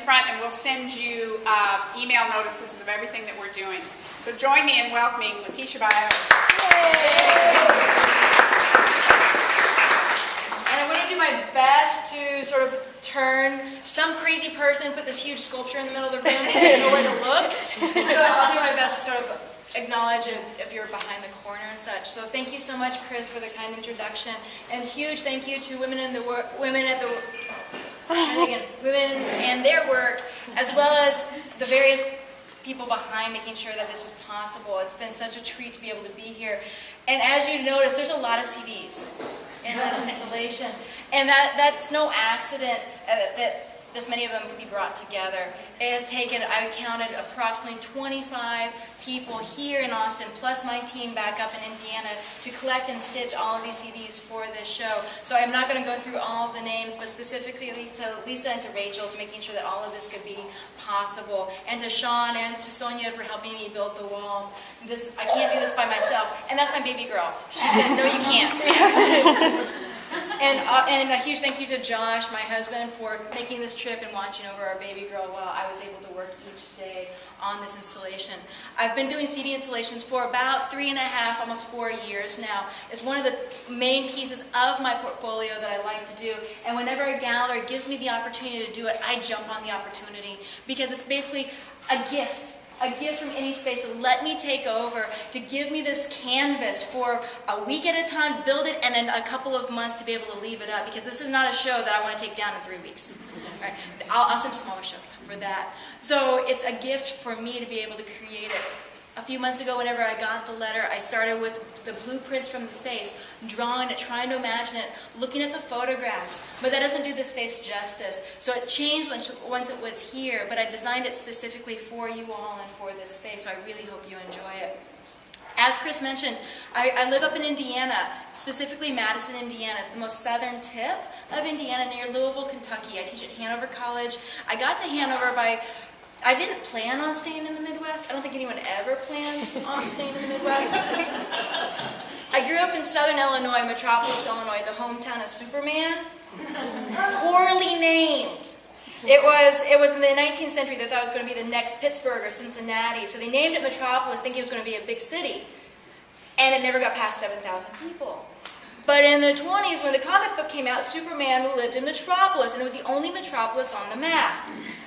front and we'll send you email notices of everything that we're doing. So join me in welcoming Leticia Bajuyo. And I'm going to do my best to sort of turn some crazy person, put this huge sculpture in the middle of the room so they know where to look. So I'll do my best to sort of acknowledge if you're behind the corner and such. So thank you so much, Chris, for the kind introduction, and huge thank you to women and their work, as well as the various people behind making sure that this was possible. It's been such a treat to be able to be here. And as you notice, there's a lot of CDs in this installation, and that's no accident that this many of them could be brought together. It has taken, I counted, approximately 25 people here in Austin, plus my team back up in Indiana, to collect and stitch all of these CDs for this show. So I'm not going to go through all of the names, but specifically to Lisa and to Rachel for making sure that all of this could be possible, and to Sean and to Sonia for helping me build the walls. I can't do this by myself, and that's my baby girl. She says, no, you can't. And a huge thank you to Josh, my husband, for making this trip and watching over our baby girl while I was able to work each day on this installation. I've been doing CD installations for about 3.5, almost 4 years now. It's one of the main pieces of my portfolio that I like to do, and whenever a gallery gives me the opportunity to do it, I jump on the opportunity, because it's basically a gift from any space to let me take over, to give me this canvas for a week at a time, build it, and then a couple of months to be able to leave it up, because this is not a show that I want to take down in 3 weeks. All right. I'll send a smaller show for that. So it's a gift for me to be able to create it. A few months ago, whenever I got the letter, I started with the blueprints from the space, drawing it, trying to imagine it, looking at the photographs, but that doesn't do the space justice. So it changed once it was here, but I designed it specifically for you all and for this space, so I really hope you enjoy it. As Chris mentioned, I live up in Indiana, specifically Madison, Indiana. It's the most southern tip of Indiana, near Louisville, Kentucky. I teach at Hanover College. I got to Hanover I didn't plan on staying in the Midwest. I don't think anyone ever plans on staying in the Midwest. I grew up in southern Illinois, Metropolis, Illinois, the hometown of Superman. Poorly named. It was in the 19th century they thought it was going to be the next Pittsburgh or Cincinnati, so they named it Metropolis thinking it was going to be a big city. And it never got past 7,000 people. But in the 20s, when the comic book came out, Superman lived in Metropolis, and it was the only metropolis on the map.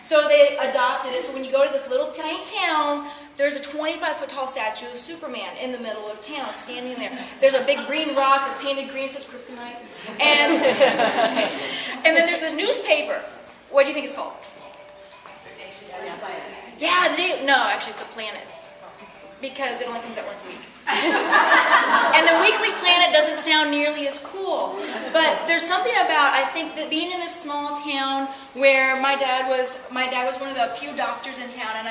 So they adopted it, so when you go to this little tiny town, there's a 25-foot tall statue of Superman in the middle of town, standing there. There's a big green rock that's painted green, says kryptonite. And then there's this newspaper. What do you think it's called? Yeah, no, actually it's the Planet, because it only comes out once a week. And the Weekly Planet doesn't sound nearly as cool. But there's something about, I think, that being in this small town where my dad was one of the few doctors in town, and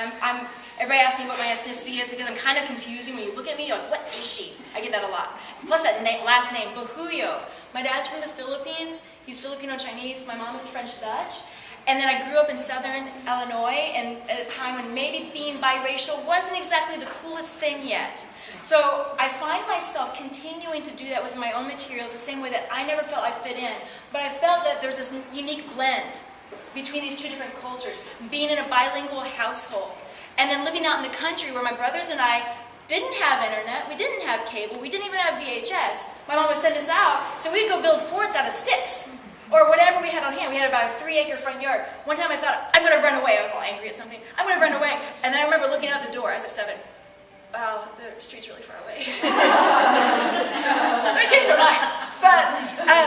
everybody asks me what my ethnicity is because I'm kind of confusing. When you look at me, you're like, what is she? I get that a lot. Plus that last name, Bajuyo. My dad's from the Philippines. He's Filipino-Chinese. My mom is French-Dutch. And then I grew up in southern Illinois, and at a time when maybe being biracial wasn't exactly the coolest thing yet. So I find myself continuing to do that with my own materials the same way that I never felt I fit in. But I felt that there's this unique blend between these two different cultures, being in a bilingual household, and then living out in the country where my brothers and I didn't have internet, we didn't have cable, we didn't even have VHS. My mom would send us out, so we'd go build forts out of sticks. Or whatever we had on hand. We had about a 3-acre front yard. One time I thought, I'm going to run away. I was all angry at something. I'm going to run away. And then I remember looking out the door. I was like 7. Wow, the street's really far away. So I changed my mind. But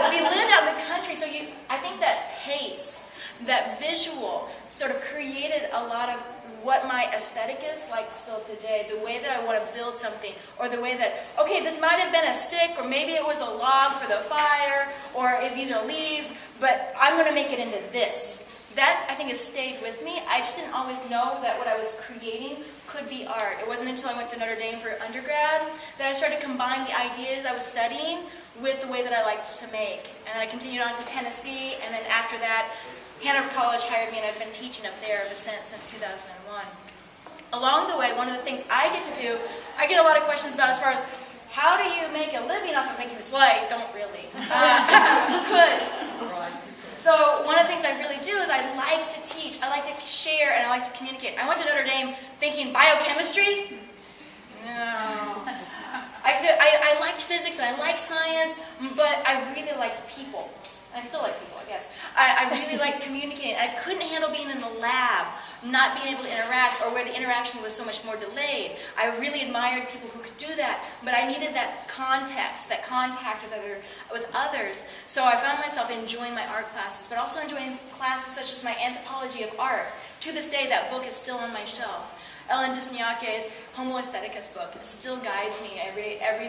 we lived out in the country, so I think that pace, that visual, sort of created a lot of what my aesthetic is like still today, the way that I want to build something, or the way that, okay, this might have been a stick, or maybe it was a log for the fire, or these are leaves, but I'm going to make it into this. That, I think, has stayed with me. I just didn't always know that what I was creating could be art. It wasn't until I went to Notre Dame for undergrad that I started to combine the ideas I was studying with the way that I liked to make. And then I continued on to Tennessee, and then after that, Hanover College hired me, and I've been teaching up there ever since 2001. Along the way, one of the things I get to do, I get a lot of questions about as far as, how do you make a living off of making this? Well, I don't really. Who could? So one of the things I really do is I like to teach, I like to share, and I like to communicate. I went to Notre Dame thinking biochemistry? No. I liked physics and I liked science, but I really liked people. I still like people, I guess. I really like communicating. I couldn't handle being in the lab, not being able to interact, or where the interaction was so much more delayed. I really admired people who could do that, but I needed that context, that contact with others. So I found myself enjoying my art classes, but also enjoying classes such as my anthropology of art. To this day, that book is still on my shelf. Ellen Disniake's Homo Aestheticus book still guides me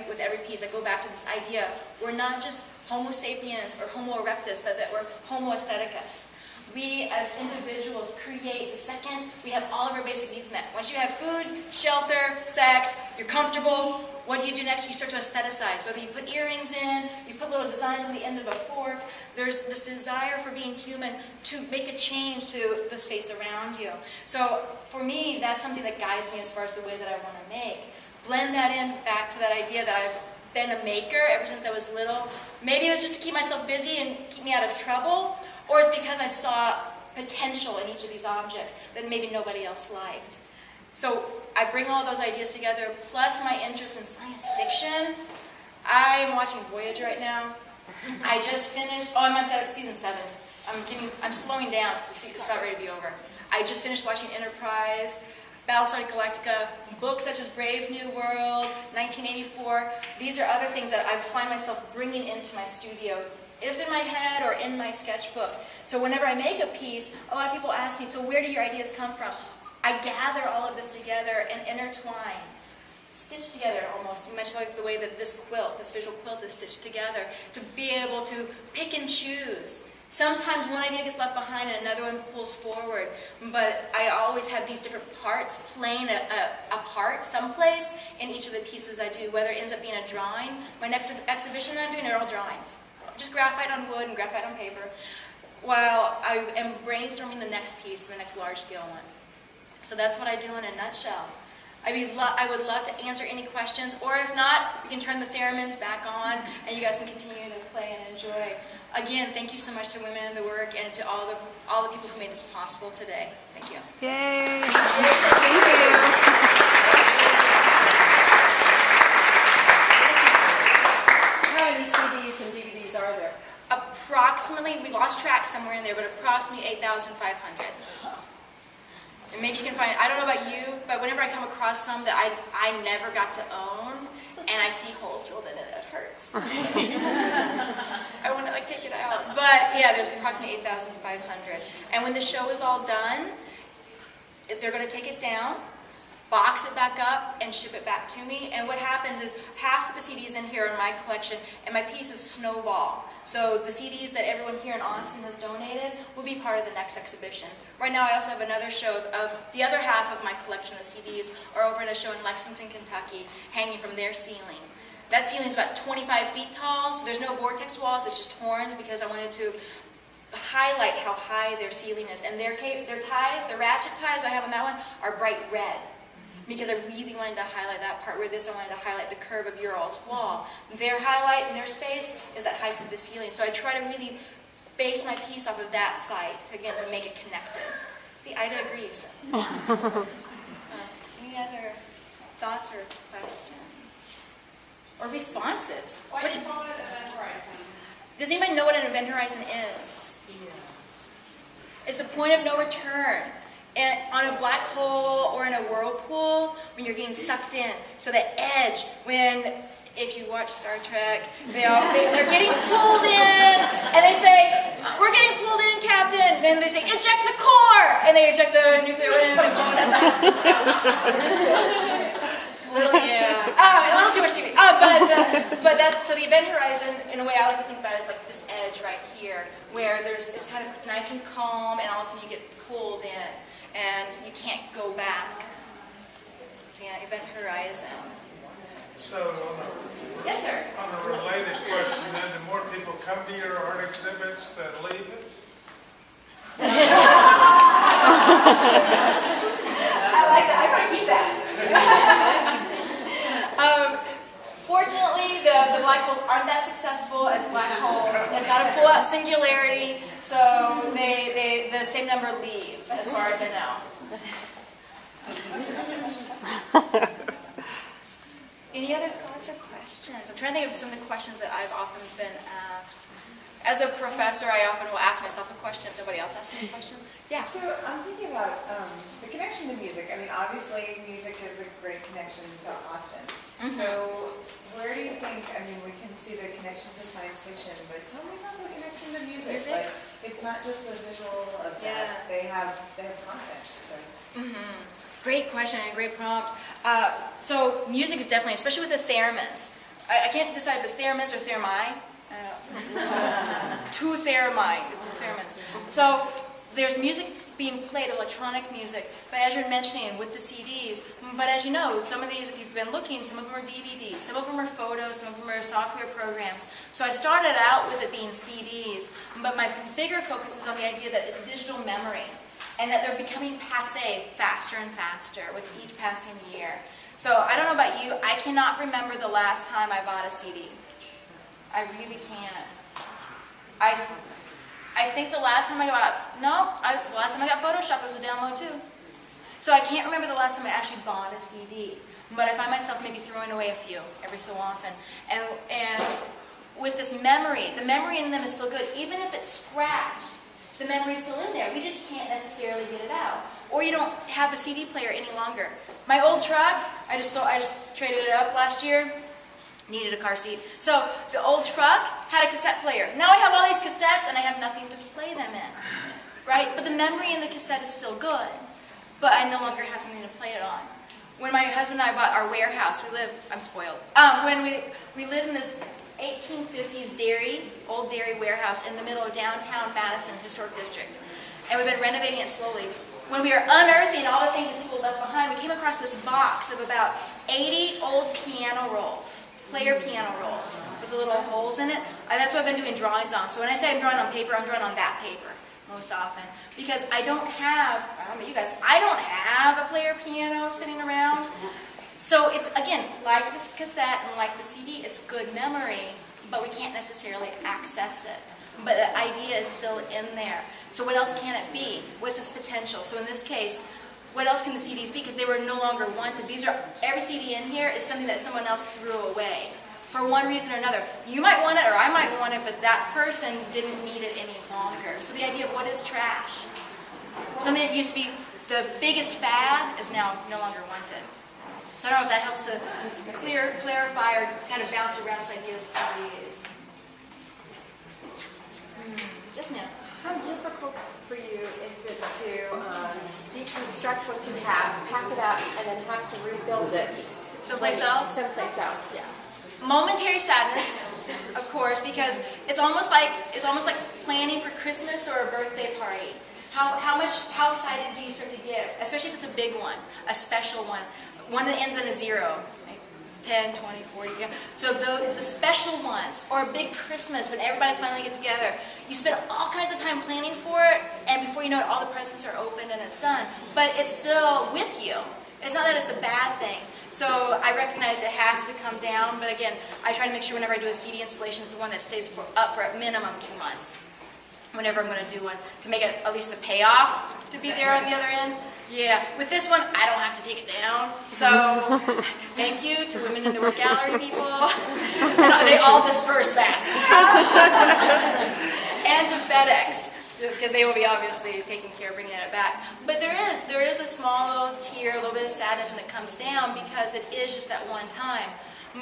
with every piece. I go back to this idea, we're not just Homo sapiens or Homo erectus, but that we're Homo Aestheticus. We as individuals create the second we have all of our basic needs met. Once you have food, shelter, sex, you're comfortable, what do you do next? You start to aestheticize. Whether you put earrings in, you put little designs on the end of a fork, there's this desire for being human to make a change to the space around you. So for me, that's something that guides me as far as the way that I want to make. Blend that in back to that idea that I've been a maker ever since I was little. Maybe it was just to keep myself busy and keep me out of trouble, or it's because I saw potential in each of these objects that maybe nobody else liked. So I bring all those ideas together, plus my interest in science fiction. I'm watching Voyager right now. I just finished, I'm on season 7. I'm slowing down because it's about ready to be over. I just finished watching Enterprise, Battlestar Galactica, books such as Brave New World, 1984. These are other things that I find myself bringing into my studio, if in my head or in my sketchbook. So whenever I make a piece, a lot of people ask me, so where do your ideas come from? I gather all of this together and intertwine, stitch together almost, much like the way that this quilt, this visual quilt is stitched together, to be able to pick and choose. Sometimes one idea gets left behind and another one pulls forward, but I always have these different parts playing a part someplace in each of the pieces I do, whether it ends up being a drawing. My next exhibition that I'm doing are all drawings. Just graphite on wood and graphite on paper, while I am brainstorming the next piece, the next large-scale one. So that's what I do in a nutshell. I would love to answer any questions, or if not, we can turn the theremins back on and you guys can continue to play and enjoy. Again, thank you so much to Women in the Work and to all the people who made this possible today. Thank you. Yay! Thank you. How many CDs and DVDs are there? Approximately, we lost track somewhere in there, but approximately 8,500. And maybe you can find, I don't know about you, but whenever I come across some that I never got to own, and I see holes drilled in it, it hurts. I want to take it out. But yeah, there's approximately 8,500. And when the show is all done, they're going to take it down, box it back up, and ship it back to me. And what happens is half of the CDs in here are in my collection, and my pieces snowball. So the CDs that everyone here in Austin has donated will be part of the next exhibition. Right now I also have another show of the other half of my collection of CDs are over in a show in Lexington, Kentucky, hanging from their ceiling. That ceiling is about 25 feet tall, so there's no vortex walls, it's just horns, because I wanted to highlight how high their ceiling is. And their ties, the ratchet ties I have on that one, are bright red, because I really wanted to highlight that part, where this I wanted to highlight the curve of Ural's wall. Their highlight in their space is that height of the ceiling. So I try to really base my piece off of that site to, again, to make it connected. See, Ida agrees. So, any other thoughts or questions? Or responses? Why do you call it Event Horizon? Does anybody know what an event horizon is? Yeah. It's the point of no return. And on a black hole or in a whirlpool, when you're getting sucked in. So the edge, if you watch Star Trek, they're getting pulled in, and they say, "We're getting pulled in, Captain." Then they say, "Eject the core," and they eject the nuclear in. A little too much TV. But that's, so the event horizon, in a way I like to think about it, is like this edge right here, where it's kind of nice and calm, and all of a sudden you get pulled in. And you can't go back. So yeah, event horizon. So, Yes, sir. on a related question, then, do more people come to your art exhibits than leave it? I like that. I want to keep that. Fortunately, the black holes aren't that successful as black holes. It's not a full out singularity, so the same number leave, as far as I know. Any other thoughts or questions? I'm trying to think of some of the questions that I've often been asked. As a professor, I often will ask myself a question if nobody else asks me a question. Yeah. So I'm thinking about the connection to music. I mean, obviously music is a great connection to Austin. So where do you think, I mean, we can see the connection to science fiction, but tell me about the connection to music. Music? Like, it's not just the visual of that. Yeah. They have content. So. Great question and great prompt. So music is definitely, especially with the theremins. I can't decide if it's theremins or theremi. Two theremins. So there's music being played, electronic music, but as you're mentioning with the CDs, but as you know, some of these, if you've been looking, some of them are DVDs, some of them are photos, some of them are software programs. So I started out with it being CDs, but my bigger focus is on the idea that it's digital memory, and that they're becoming passé faster and faster with each passing year. So I don't know about you, I cannot remember the last time I bought a CD. I really can't. I think the last time I got, the last time I got Photoshop, it was a download too. So I can't remember the last time I actually bought a CD. But I find myself maybe throwing away a few every so often. And with this memory, the memory in them is still good. Even if it's scratched, the memory's still in there. We just can't necessarily get it out. Or you don't have a CD player any longer. My old truck, I just traded it up last year. Needed a car seat. So the old truck had a cassette player. Now I have all these cassettes and I have nothing to play them in. Right? But the memory in the cassette is still good. But I no longer have something to play it on. When my husband and I bought our warehouse, I'm spoiled. When we lived in this 1850s old dairy warehouse in the middle of downtown Madison Historic District. And we've been renovating it slowly. When we were unearthing all the things that people left behind, we came across this box of about 80 old piano rolls. Player piano rolls with the little holes in it. That's what I've been doing drawings on. So when I say I'm drawing on paper, I'm drawing on that paper most often. Because I don't have, I don't know about you guys, I don't have a player piano sitting around. So it's, again, like this cassette and like the CD, it's good memory, but we can't necessarily access it. But the idea is still in there. So what else can it be? What's its potential? So in this case, what else can the CDs be? Because they were no longer wanted. Every CD in here is something that someone else threw away for one reason or another. You might want it, or I might want it, but that person didn't need it any longer. So the idea of what is trash? Something that used to be the biggest fad is now no longer wanted. So I don't know if that helps to clarify or kind of bounce around this idea of CDs. Yes, ma'am. How difficult for you is it to deconstruct what you have, pack it up, and then have to rebuild it? Someplace else? Someplace else, yeah. Momentary sadness, of course, because it's almost like planning for Christmas or a birthday party. How excited do you start to get, especially if it's a big one, a special one that ends in a 0. 10, 20, 40, yeah. So the special ones, or a big Christmas when everybody's finally get together, you spend all kinds of time planning for it, and before you know it, all the presents are opened and it's done. But it's still with you. It's not that it's a bad thing. So I recognize it has to come down, but again, I try to make sure whenever I do a CD installation, it's the one that stays up for at minimum 2 months. Whenever I'm going to do one, to make it at least the payoff to be there on the other end. Yeah, with this one, I don't have to take it down. So, thank you to women in the work gallery people. They all disperse fast. And to FedEx, because they will be obviously taking care of bringing it back. But there is a small little tear, a little bit of sadness when it comes down, because it is just that one time.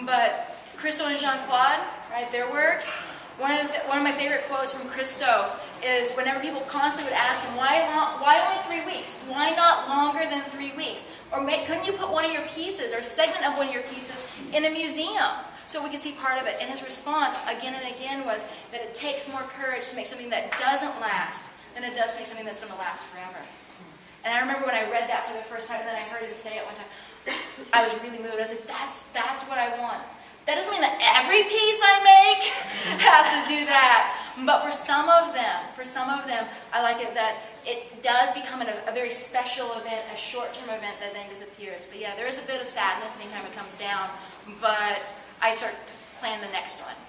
But Christo and Jean-Claude, right, their works. One of my favorite quotes from Christo is whenever people constantly would ask him, why only 3 weeks? Why not longer than 3 weeks? Or couldn't you put one of your pieces, or a segment of one of your pieces, in a museum so we can see part of it? And his response again and again was that it takes more courage to make something that doesn't last than it does to make something that's going to last forever. And I remember when I read that for the first time, and then I heard him say it one time, I was really moved. I was like, that's what I want. That doesn't mean that every piece I make has to do that. But for some of them, I like it that it does become a very special event, a short-term event that then disappears. But yeah, there is a bit of sadness anytime it comes down. But I start to plan the next one.